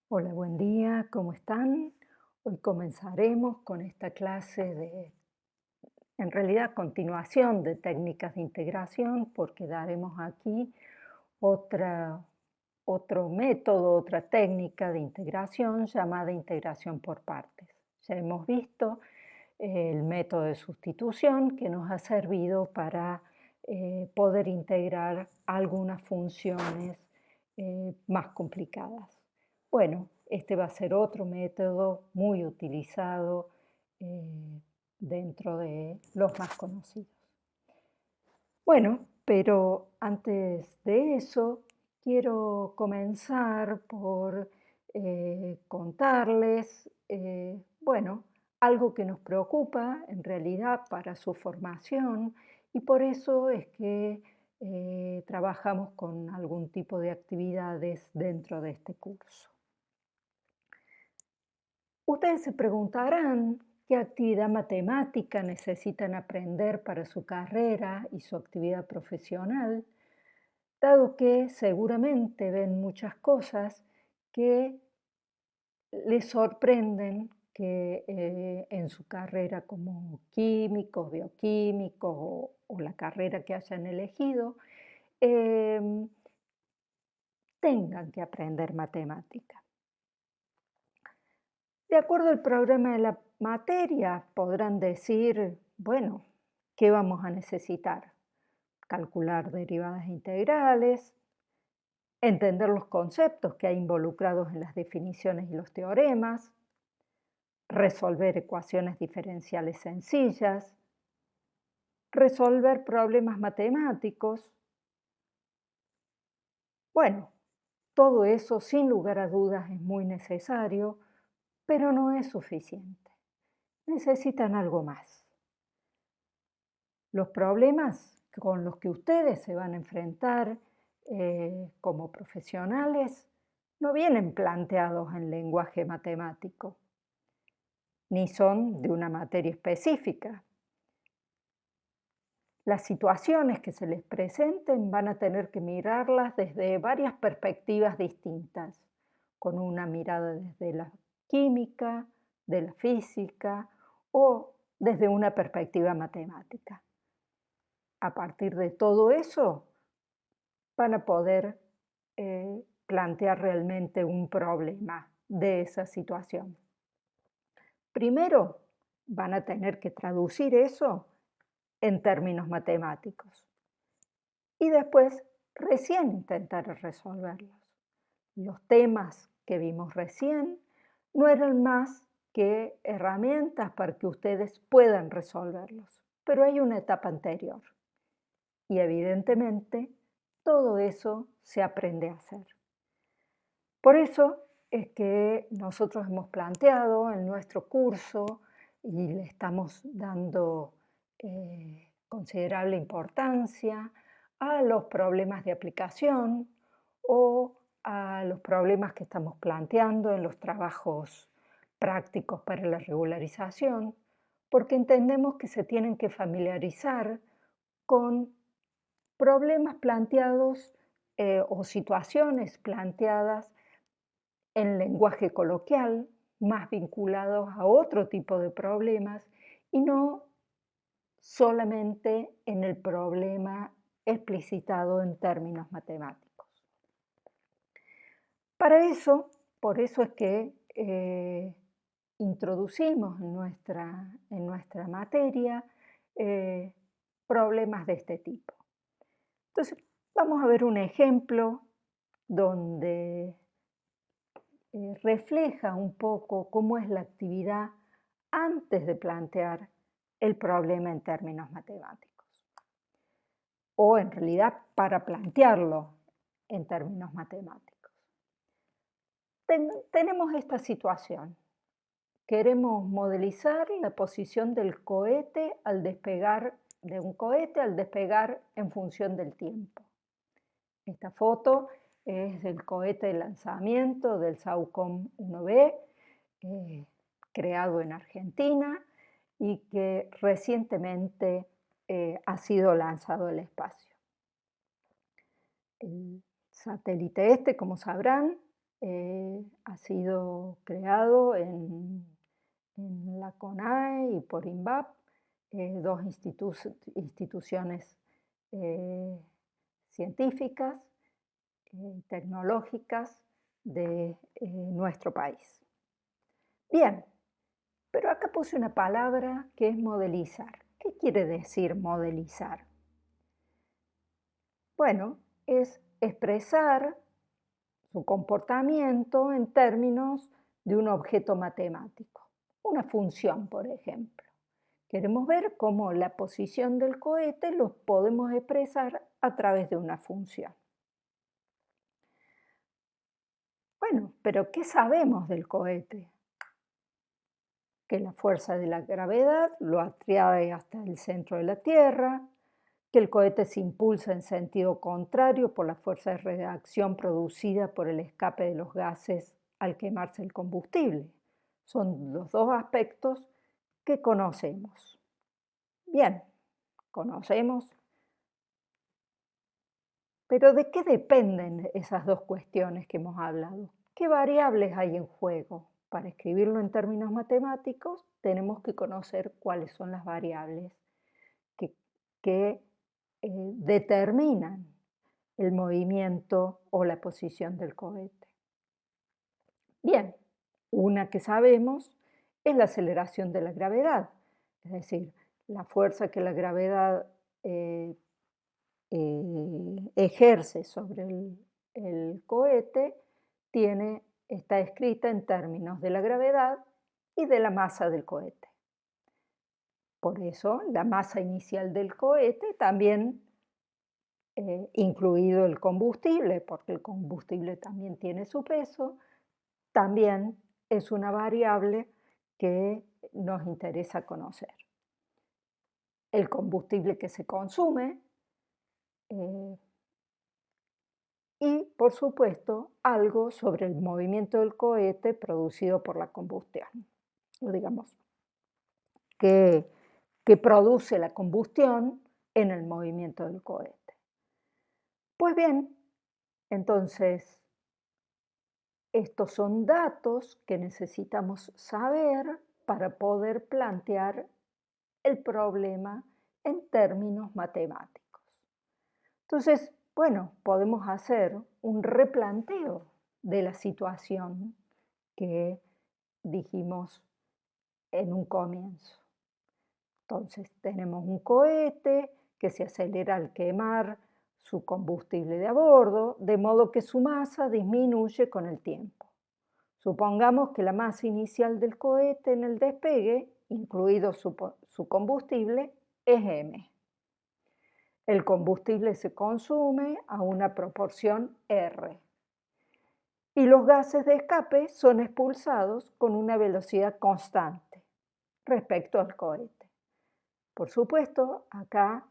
Hola, buen día, ¿cómo están? Hoy comenzaremos con esta clase de, en realidad, continuación de técnicas de integración, porque daremos aquí otra, otro método, otra técnica de integración llamada integración por partes. Ya hemos visto el método de sustitución que nos ha servido para poder integrar algunas funciones más complicadas. Bueno, este va a ser otro método muy utilizado dentro de los más conocidos. Bueno, pero antes de eso, quiero comenzar por contarles, bueno, algo que nos preocupa en realidad para su formación y por eso es que trabajamos con algún tipo de actividades dentro de este curso. Ustedes se preguntarán qué actividad matemática necesitan aprender para su carrera y su actividad profesional, dado que seguramente ven muchas cosas que les sorprenden que en su carrera como químicos, bioquímicos o la carrera que hayan elegido, em, tengan que aprender matemática. De acuerdo al programa de la materia, podrán decir, bueno, ¿qué vamos a necesitar? Calcular derivadas integrales, entender los conceptos que hay involucrados en las definiciones y los teoremas, resolver ecuaciones diferenciales sencillas, resolver problemas matemáticos. Bueno, todo eso sin lugar a dudas es muy necesario, pero no es suficiente. Necesitan algo más. Los problemas con los que ustedes se van a enfrentar como profesionales no vienen planteados en lenguaje matemático, ni son de una materia específica. Las situaciones que se les presenten van a tener que mirarlas desde varias perspectivas distintas, con una mirada desde la química, de la física o desde una perspectiva matemática. A partir de todo eso, van a poder plantear realmente un problema de esa situación. Primero, van a tener que traducir eso en términos matemáticos y después recién intentar resolverlos. Los temas que vimos recién no eran más que herramientas para que ustedes puedan resolverlos, pero hay una etapa anterior y evidentemente todo eso se aprende a hacer. Por eso es que nosotros hemos planteado en nuestro curso y le estamos dando considerable importancia a los problemas de aplicación o a los problemas que estamos planteando en los trabajos prácticos para la regularización, porque entendemos que se tienen que familiarizar con problemas planteados o situaciones planteadas en lenguaje coloquial, más vinculados a otro tipo de problemas y no solamente en el problema explicitado en términos matemáticos. Para eso, por eso es que introducimos en nuestra materia eh, problemas de este tipo. Entonces, vamos a ver un ejemplo donde refleja un poco cómo es la actividad antes de plantear el problema en términos matemáticos, o en realidad para plantearlo en términos matemáticos. Tenemos esta situación. Queremos modelizar la posición del cohete al despegar, de un cohete al despegar en función del tiempo. Esta foto es del cohete de lanzamiento del SAOCOM 1B, creado en Argentina y que recientemente ha sido lanzado al espacio. El satélite este, como sabrán, ha sido creado en la CONAE y por INVAP, dos instituciones eh, científicas, tecnológicas de nuestro país. Bien, pero acá puse una palabra que es modelizar. ¿Qué quiere decir modelizar? Bueno, es expresar su comportamiento en términos de un objeto matemático, una función, por ejemplo. Queremos ver cómo la posición del cohete lo podemos expresar a través de una función. Bueno, pero ¿qué sabemos del cohete? Que la fuerza de la gravedad lo atrae hasta el centro de la Tierra, que el cohete se impulsa en sentido contrario por la fuerza de reacción producida por el escape de los gases al quemarse el combustible. Son los dos aspectos que conocemos. Bien, conocemos, pero ¿de qué dependen esas dos cuestiones que hemos hablado? ¿Qué variables hay en juego? Para escribirlo en términos matemáticos, tenemos que conocer cuáles son las variables que determinan el movimiento o la posición del cohete. Bien, una que sabemos es la aceleración de la gravedad, es decir, la fuerza que la gravedad ejerce sobre el cohete está escrita en términos de la gravedad y de la masa del cohete. Por eso, la masa inicial del cohete también, incluido el combustible, porque el combustible también tiene su peso, también es una variable que nos interesa conocer. El combustible que se consume y, por supuesto, algo sobre el movimiento del cohete producido por la combustión, o digamos, que produce la combustión en el movimiento del cohete. Pues bien, entonces, estos son datos que necesitamos saber para poder plantear el problema en términos matemáticos. Entonces, bueno, podemos hacer un replanteo de la situación que dijimos en un comienzo. Entonces, tenemos un cohete que se acelera al quemar su combustible de a bordo, de modo que su masa disminuye con el tiempo. Supongamos que la masa inicial del cohete en el despegue, incluido su combustible, es m. El combustible se consume a una proporción R y los gases de escape son expulsados con una velocidad constante respecto al cohete. Por supuesto, acá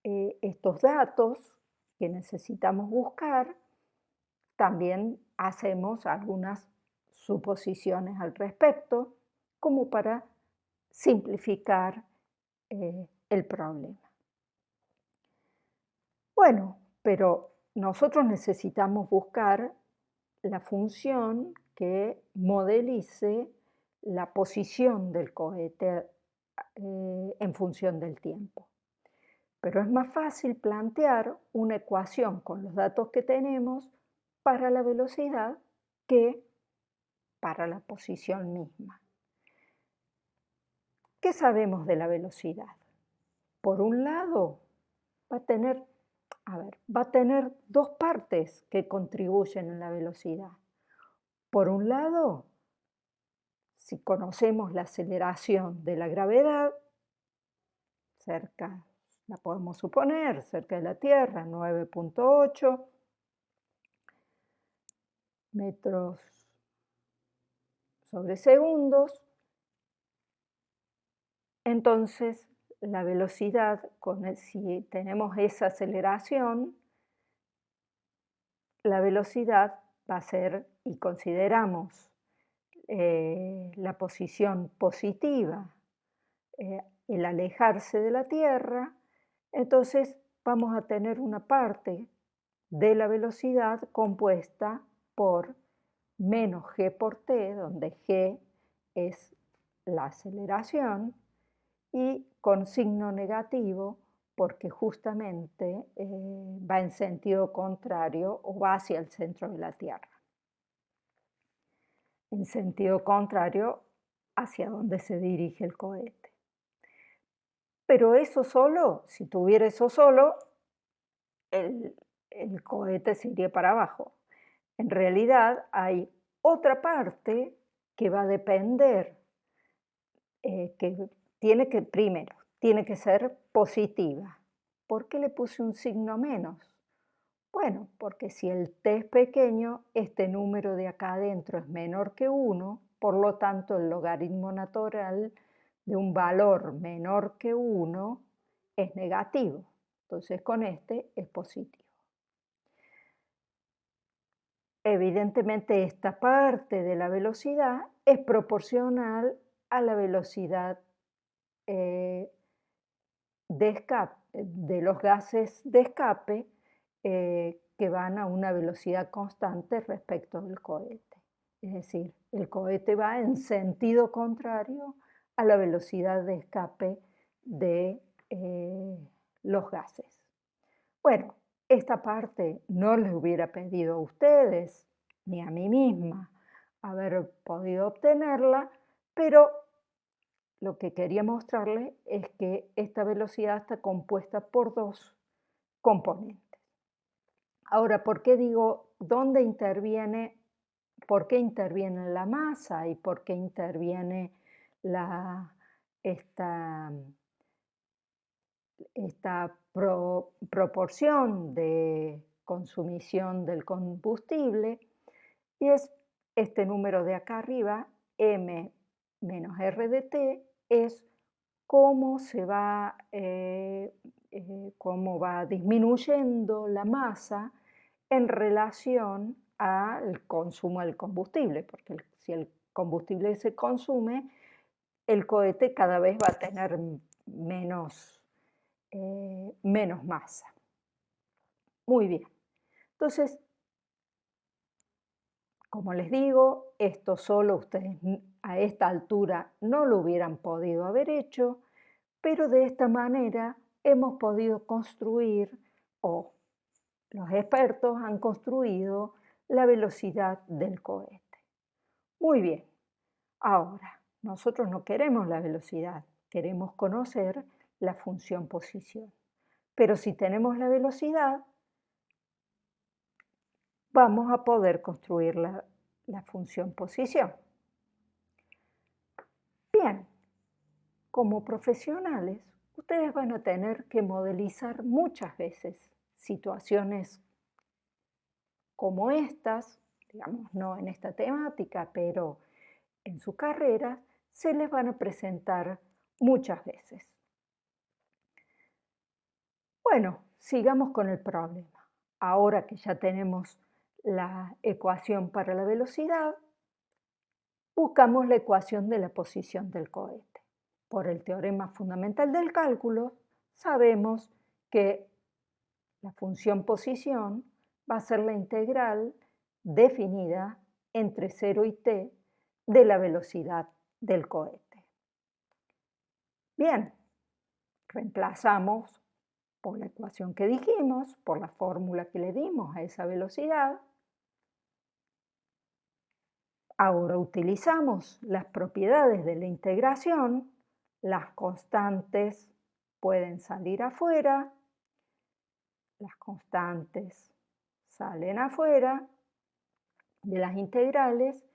estos datos que necesitamos buscar, también hacemos algunas suposiciones al respecto, como para simplificar el problema. Bueno, pero nosotros necesitamos buscar la función que modelice la posición del cohete en función del tiempo. Pero es más fácil plantear una ecuación con los datos que tenemos para la velocidad que para la posición misma. ¿Qué sabemos de la velocidad? Por un lado, va a tener dos partes que contribuyen en la velocidad. Por un lado, si conocemos la aceleración de la gravedad, la podemos suponer, cerca de la Tierra, 9.8 metros sobre segundos, entonces la velocidad, si tenemos esa aceleración, la velocidad va a ser, y consideramos la posición positiva, el alejarse de la Tierra, entonces vamos a tener una parte de la velocidad compuesta por menos g por t, donde g es la aceleración, y con signo negativo porque justamente va en sentido contrario o va hacia el centro de la Tierra. En sentido contrario hacia donde se dirige el cohete. Pero eso solo, si tuviera eso solo, el cohete se iría para abajo. En realidad hay otra parte que va a depender, que primero, tiene que ser positiva. ¿Por qué le puse un signo menos? Bueno, porque si el t es pequeño, este número de acá adentro es menor que 1, por lo tanto el logaritmo natural de un valor menor que 1 es negativo. Entonces con este es positivo. Evidentemente esta parte de la velocidad es proporcional a la velocidad de los gases de escape que van a una velocidad constante respecto del cohete. Es decir, el cohete va en sentido contrario a la velocidad de escape de los gases. Bueno, esta parte no les hubiera pedido a ustedes ni a mí misma haber podido obtenerla, pero lo que quería mostrarles es que esta velocidad está compuesta por dos componentes. Ahora, ¿por qué digo dónde interviene, por qué interviene la masa y por qué interviene esta, proporción de consumición del combustible? Y es este número de acá arriba, m menos r de t, es cómo cómo va disminuyendo la masa en relación al consumo del combustible, porque si el combustible se consume, el cohete cada vez va a tener menos masa. Muy bien. Entonces, como les digo, esto solo ustedes a esta altura no lo hubieran podido haber hecho, pero de esta manera hemos podido construir, o los expertos han construido, la velocidad del cohete. Muy bien, ahora, nosotros no queremos la velocidad, queremos conocer la función posición. Pero si tenemos la velocidad, vamos a poder construir la función posición. Bien, como profesionales, ustedes van a tener que modelizar muchas veces situaciones como estas, digamos, no en esta temática, pero en su carrera, se les van a presentar muchas veces. Bueno, sigamos con el problema. Ahora que ya tenemos la ecuación para la velocidad, buscamos la ecuación de la posición del cohete. Por el teorema fundamental del cálculo, sabemos que la función posición va a ser la integral definida entre 0 y t de la velocidad del cohete. Bien, reemplazamos por la ecuación que dijimos, por la fórmula que le dimos a esa velocidad. Ahora utilizamos las propiedades de la integración, las constantes pueden salir afuera, las constantes salen afuera de las integrales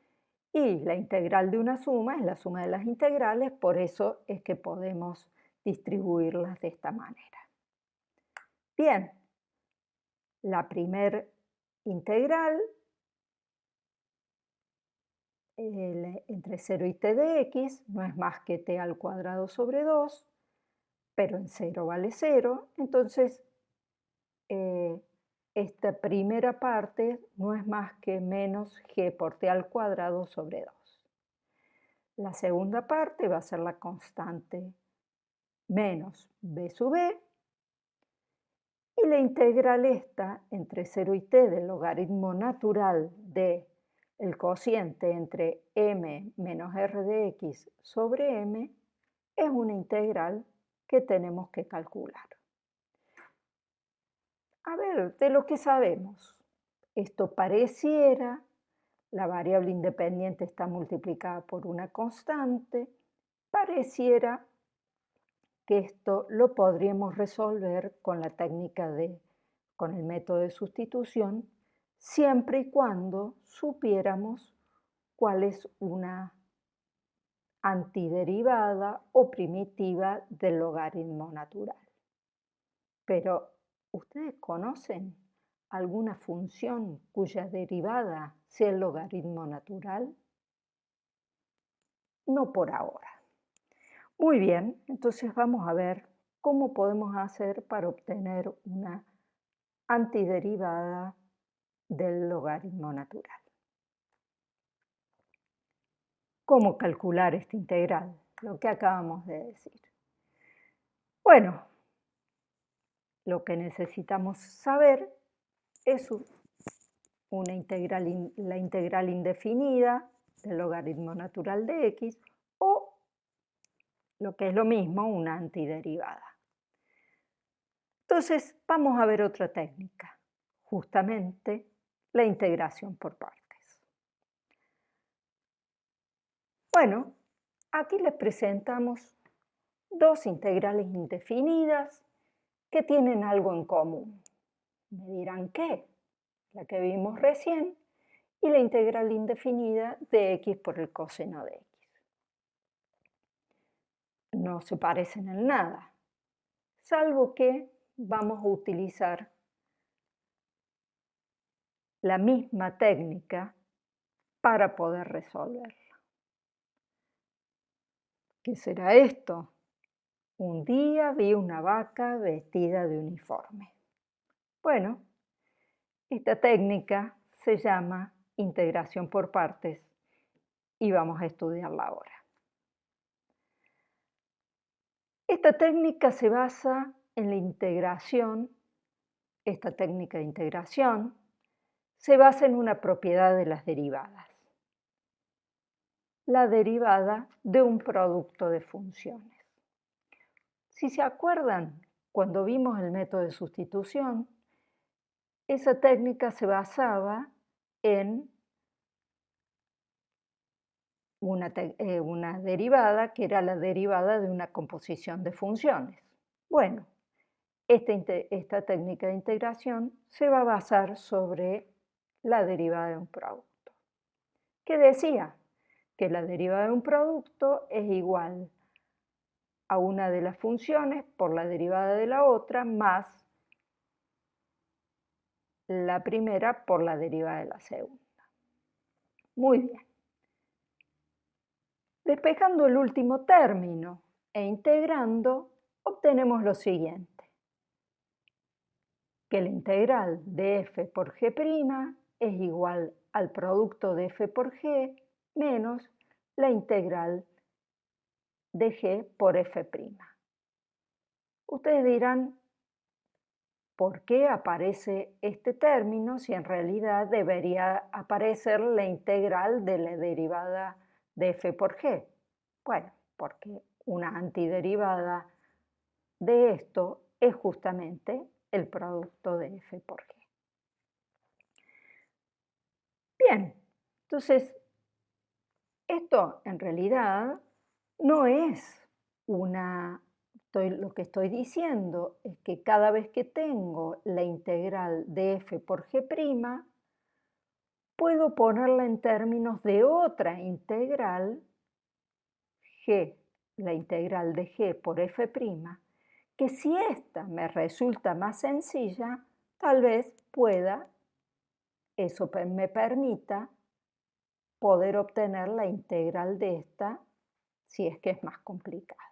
y la integral de una suma es la suma de las integrales, por eso es que podemos distribuirlas de esta manera. Bien, la primer integral entre 0 y t de x no es más que t al cuadrado sobre 2, pero en 0 vale 0, entonces esta primera parte no es más que menos g por t al cuadrado sobre 2. La segunda parte va a ser la constante menos b sub e, y la integral esta entre 0 y t del logaritmo natural de El cociente entre m menos r de x sobre m es una integral que tenemos que calcular. A ver, de lo que sabemos, esto pareciera, la variable independiente está multiplicada por una constante, pareciera que esto lo podríamos resolver con la técnica con el método de sustitución, siempre y cuando supiéramos cuál es una antiderivada o primitiva del logaritmo natural. Pero, ¿ustedes conocen alguna función cuya derivada sea el logaritmo natural? No por ahora. Muy bien, entonces vamos a ver cómo podemos hacer para obtener una antiderivada del logaritmo natural. ¿Cómo calcular esta integral? Lo que acabamos de decir. Bueno, lo que necesitamos saber es la integral indefinida del logaritmo natural de x o, lo que es lo mismo, una antiderivada. Entonces, vamos a ver otra técnica, justamente la integración por partes. Bueno, aquí les presentamos dos integrales indefinidas que tienen algo en común. Me dirán, ¿qué? La que vimos recién y la integral indefinida de x por el coseno de x. No se parecen en nada, salvo que vamos a utilizar la misma técnica para poder resolverla. ¿Qué será esto? Un día vi una vaca vestida de uniforme. Bueno, esta técnica se llama integración por partes y vamos a estudiarla ahora. Esta técnica se basa en la integración, esta técnica de integración se basa en una propiedad de las derivadas, la derivada de un producto de funciones. Si se acuerdan, cuando vimos el método de sustitución, esa técnica se basaba en una derivada que era la derivada de una composición de funciones. Bueno, esta técnica de integración se va a basar sobre la derivada de un producto. ¿Qué decía? Que la derivada de un producto es igual a una de las funciones por la derivada de la otra más la primera por la derivada de la segunda. Muy bien. Despejando el último término e integrando, obtenemos lo siguiente, que la integral de f por g' es igual al producto de f por g menos la integral de g por f'. Ustedes dirán, ¿por qué aparece este término si en realidad debería aparecer la integral de la derivada de f por g? Bueno, porque una antiderivada de esto es justamente el producto de f por g. Bien, entonces, esto en realidad no es lo que estoy diciendo es que cada vez que tengo la integral de f por g', puedo ponerla en términos de otra integral, g, la integral de g por f', que si esta me resulta más sencilla, tal vez eso me permita poder obtener la integral de esta si es que es más complicada.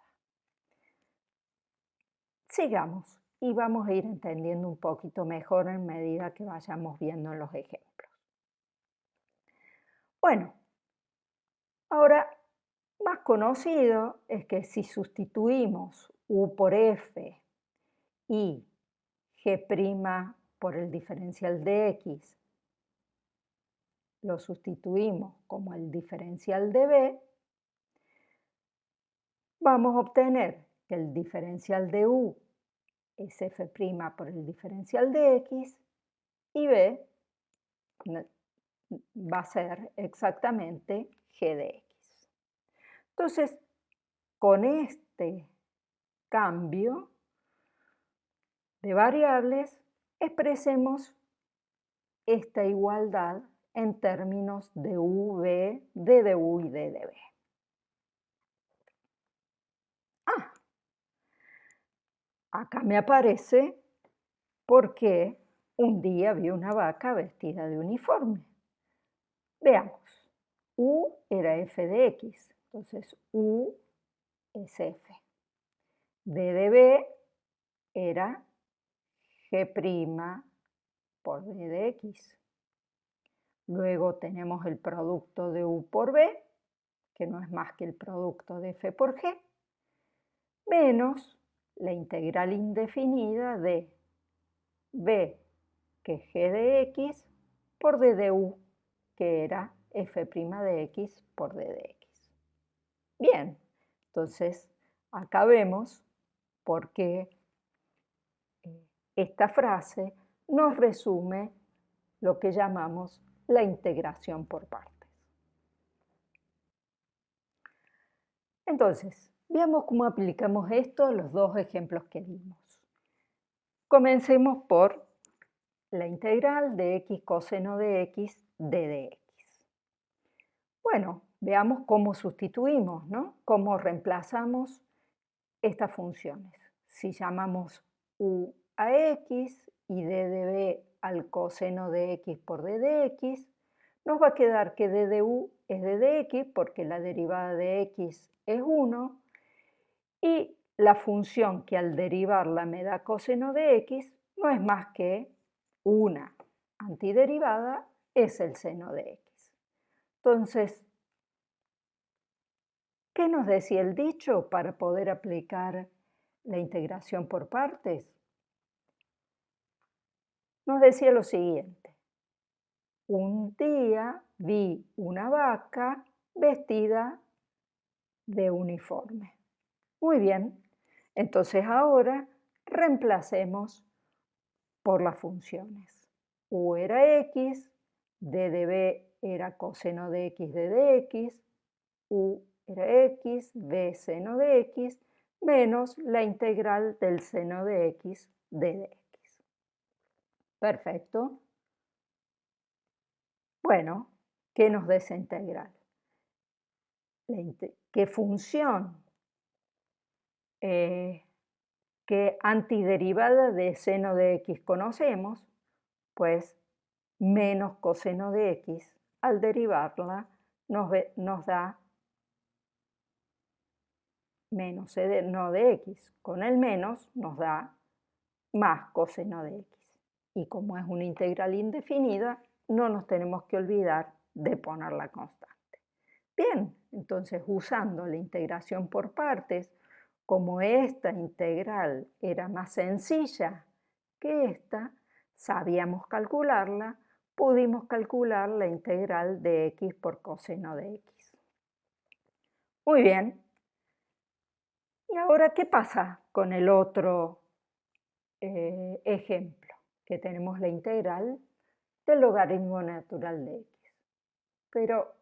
Sigamos y vamos a ir entendiendo un poquito mejor en medida que vayamos viendo en los ejemplos. Bueno, ahora más conocido es que si sustituimos u por f y g' por el diferencial de x lo sustituimos como el diferencial de b, vamos a obtener que el diferencial de u es f' por el diferencial de x y b va a ser exactamente g de x. Entonces, con este cambio de variables, expresemos esta igualdad en términos de v, d de u y d de b. Acá me aparece porque un día vi una vaca vestida de uniforme. Veamos, u era f de x, entonces u es f. d de b era g' por d de x. Luego tenemos el producto de u por b, que no es más que el producto de f por g, menos la integral indefinida de b, que es g de x, por d de u, que era f' de x por d de x. Bien, entonces acá vemos por qué esta frase nos resume lo que llamamos la integración por partes. Entonces, veamos cómo aplicamos esto a los dos ejemplos que vimos. Comencemos por la integral de x coseno de x d de x. Bueno, veamos cómo sustituimos, ¿no? Cómo reemplazamos estas funciones. Si llamamos u a x y d de b al coseno de x por d de x, nos va a quedar que d de u es d de x porque la derivada de x es 1 y la función que al derivarla me da coseno de x no es más que una antiderivada, es el seno de x. Entonces, ¿qué nos decía el dicho para poder aplicar la integración por partes? Nos decía lo siguiente: un día vi una vaca vestida de uniforme. Muy bien, entonces ahora reemplacemos por las funciones. U era x, d de b era coseno de x d de x, u era x, b seno de x, menos la integral del seno de x d de x. Perfecto. Bueno, ¿qué nos da esa integral? ¿Qué función? ¿Qué antiderivada de seno de x conocemos? Pues menos coseno de x, al derivarla nos da menos seno de x. Con el menos nos da más coseno de x. Y como es una integral indefinida, no nos tenemos que olvidar de poner la constante. Bien, entonces usando la integración por partes, como esta integral era más sencilla que esta, sabíamos calcularla, pudimos calcular la integral de x por coseno de x. Muy bien. ¿Y ahora qué pasa con el otro ejemplo? Que tenemos la integral del logaritmo natural de x. Pero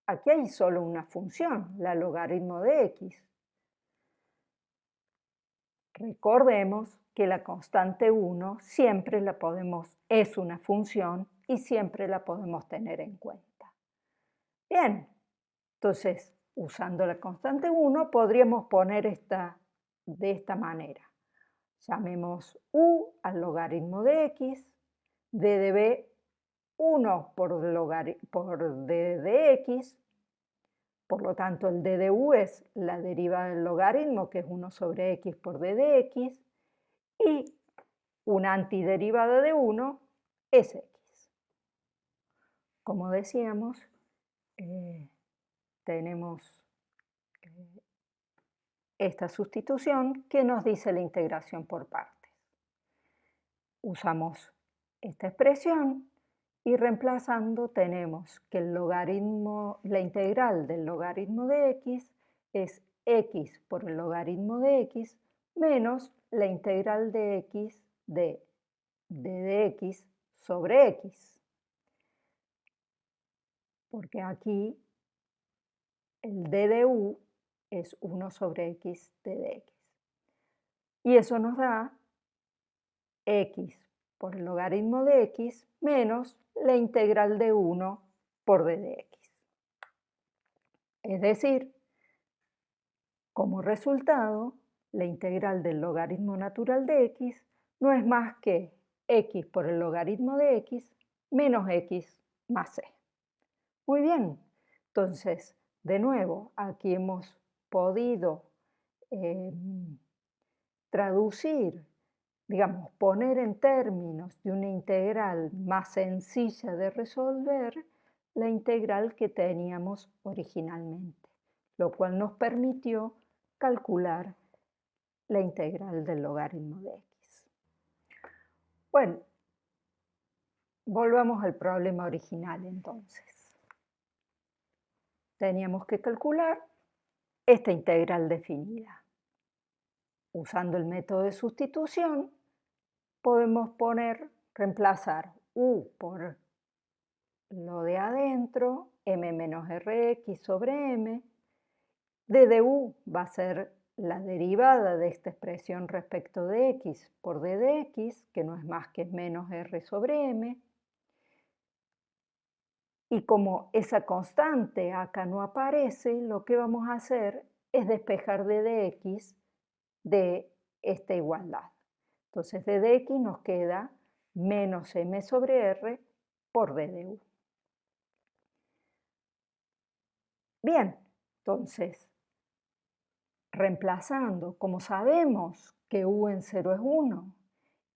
aquí hay solo una función, la logaritmo de x. Recordemos que la constante 1 siempre es una función y siempre la podemos tener en cuenta. Bien, entonces, usando la constante 1 podríamos poner de esta manera. Llamemos u al logaritmo de x, d de b 1 por d de x, por lo tanto el d de u es la derivada del logaritmo, que es 1 sobre x por d de x, y una antiderivada de 1 es x. Como decíamos, tenemos esta sustitución que nos dice la integración por partes. Usamos esta expresión Y reemplazando tenemos que la integral del logaritmo de x es x por el logaritmo de x menos la integral de x de d de x sobre x. Porque aquí el d de u es 1 sobre x d de x. Y eso nos da x por el logaritmo de x menos la integral de 1 por d de x. Es decir, como resultado, la integral del logaritmo natural de x no es más que x por el logaritmo de x menos x más c. Muy bien, entonces, de nuevo, aquí hemos podido traducir, digamos, poner en términos de una integral más sencilla de resolver la integral que teníamos originalmente, lo cual nos permitió calcular la integral del logaritmo de x. Bueno, volvamos al problema original entonces. Teníamos que calcular esta integral definida. Usando el método de sustitución, podemos reemplazar u por lo de adentro, m menos rx sobre m. d de u va a ser la derivada de esta expresión respecto de x por d de x, que no es más que menos r sobre m. Y como esa constante acá no aparece, lo que vamos a hacer es despejar d de x de esta igualdad. Entonces d de x nos queda menos m sobre r por d de u. Bien, entonces, reemplazando, como sabemos que u en 0 es 1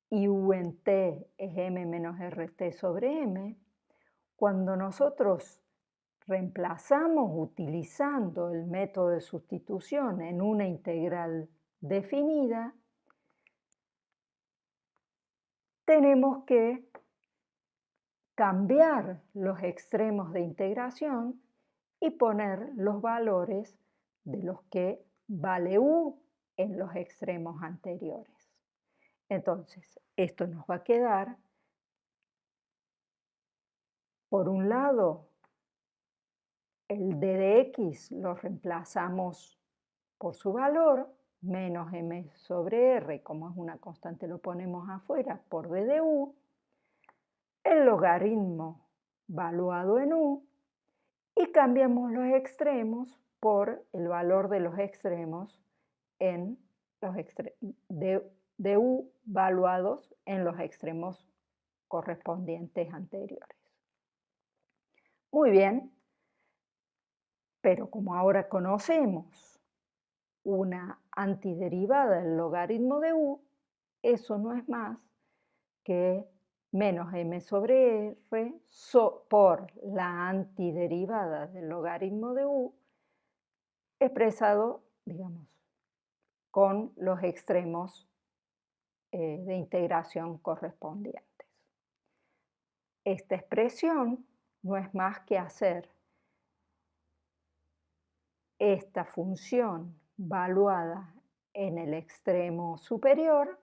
y u en t es m menos rt sobre m, cuando nosotros reemplazamos utilizando el método de sustitución en una integral definida, tenemos que cambiar los extremos de integración y poner los valores de los que vale u en los extremos anteriores. Entonces, esto nos va a quedar, por un lado, el d de x lo reemplazamos por su valor, menos m sobre r, como es una constante lo ponemos afuera, por d de u, el logaritmo valuado en u, y cambiamos los extremos por el valor de los extremos en los de u valuados en los extremos correspondientes anteriores. Muy bien, pero como ahora conocemos una antiderivada del logaritmo de u, eso no es más que menos m sobre r por la antiderivada del logaritmo de u expresado, digamos, con los extremos de integración correspondientes. Esta expresión no es más que hacer esta función valuada en el extremo superior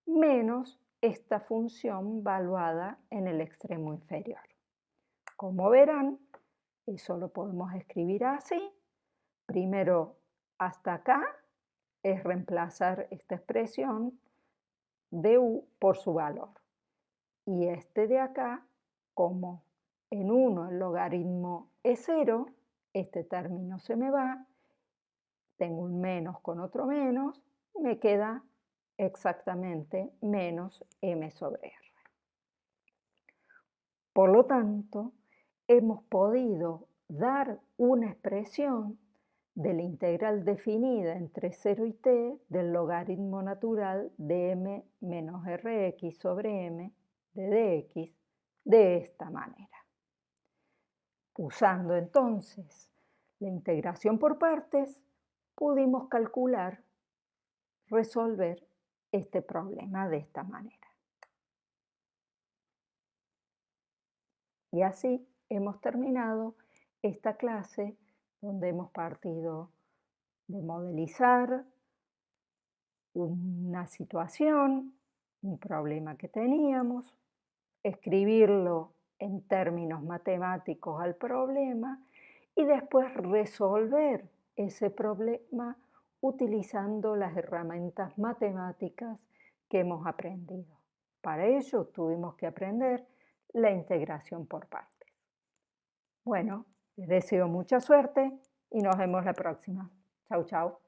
menos esta función valuada en el extremo inferior. Como verán, eso lo podemos escribir así. Primero, hasta acá es reemplazar esta expresión de u por su valor. Y este de acá, como en 1 el logaritmo es 0, este término se me va, tengo un menos con otro menos, me queda exactamente menos m sobre r. Por lo tanto, hemos podido dar una expresión de la integral definida entre 0 y t del logaritmo natural de m menos rx sobre m de dx de esta manera. Usando entonces la integración por partes, pudimos resolver este problema de esta manera. Y así hemos terminado esta clase donde hemos partido de modelizar una situación, un problema que teníamos, escribirlo en términos matemáticos al problema y después resolver ese problema utilizando las herramientas matemáticas que hemos aprendido. Para ello tuvimos que aprender la integración por partes. Bueno, les deseo mucha suerte y nos vemos la próxima. Chau, chau.